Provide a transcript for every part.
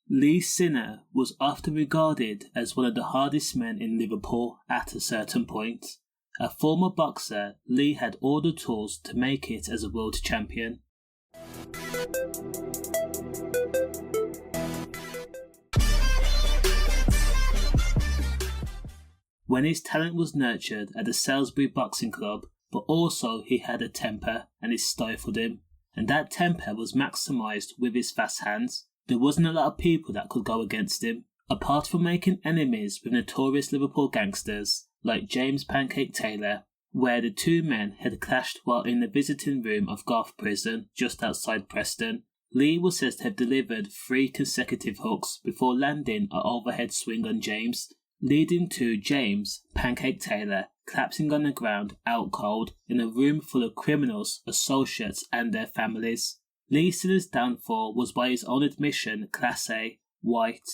Lee Sinner was often regarded as one of the hardest men in Liverpool at a certain point. A former boxer, Lee had all the tools to make it as a world champion. When his talent was nurtured at the Salisbury boxing club, but also he had a temper and it stifled him, and that temper was maximised with his fast hands. There wasn't a lot of people that could go against him. Apart from making enemies with notorious Liverpool gangsters like James Pancake Taylor, where the two men had clashed while in the visiting room of Garth prison just outside Preston, Lee was said to have delivered 3 consecutive hooks before landing an overhead swing on James, leading to James Pancake Taylor collapsing on the ground out cold in a room full of criminals, associates and their families. Lee Sinner's downfall was by his own admission Class A, white.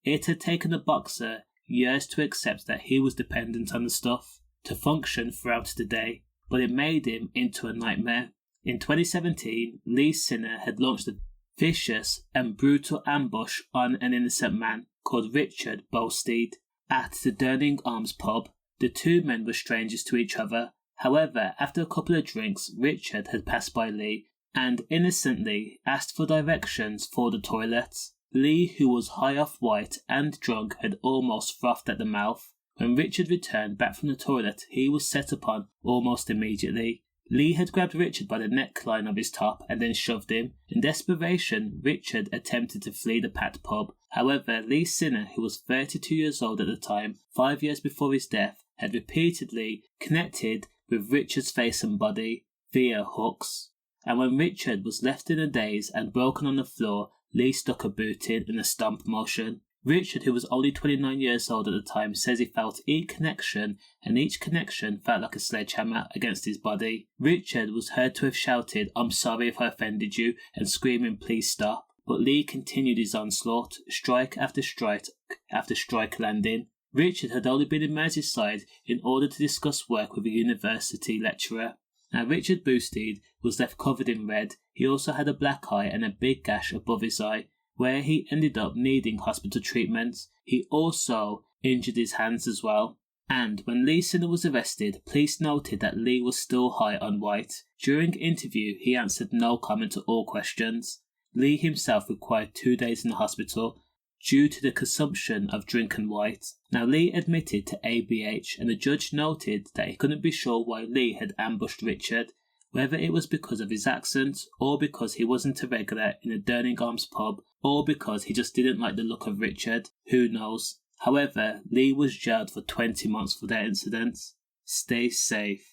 It had taken the boxer years to accept that he was dependent on the stuff to function throughout the day, but it made him into a nightmare. In 2017, Lee Sinner had launched a vicious and brutal ambush on an innocent man called Richard Bolsteed at the Durning Arms pub. The two men were strangers to each other. However, after a couple of drinks, Richard had passed by Lee and innocently asked for directions for the toilets. Lee, who was high off white and drunk, had almost frothed at the mouth. When Richard returned back from the toilet, he was set upon almost immediately. Lee had grabbed Richard by the neckline of his top and then shoved him. In desperation, Richard attempted to flee the packed pub. However, Lee Sinner, who was 32 years old at the time, 5 years before his death, had repeatedly connected with Richard's face and body via hooks. And when Richard was left in a daze and broken on the floor, Lee stuck a boot in a stomp motion. Richard, who was only 29 years old at the time, says he felt each connection, and each connection felt like a sledgehammer against his body. Richard was heard to have shouted, "I'm sorry if I offended you," and screaming, "Please stop." But Lee continued his onslaught, strike after strike landing. Richard had only been in Merseyside in order to discuss work with a university lecturer. Now Richard Bolsteed was left covered in red. He also had a black eye and a big gash above his eye, where he ended up needing hospital treatment. He also injured his hands as well. And when Lee Sinner was arrested, police noted that Lee was still high on white. During interview, he answered no comment to all questions. Lee himself required 2 days in the hospital due to the consumption of drink and white. Now Lee admitted to ABH, and the judge noted that he couldn't be sure why Lee had ambushed Richard, whether it was because of his accent, or because he wasn't a regular in the Durning Arms pub, or because he just didn't like the look of Richard. Who knows? However, Lee was jailed for 20 months for that incident. Stay safe.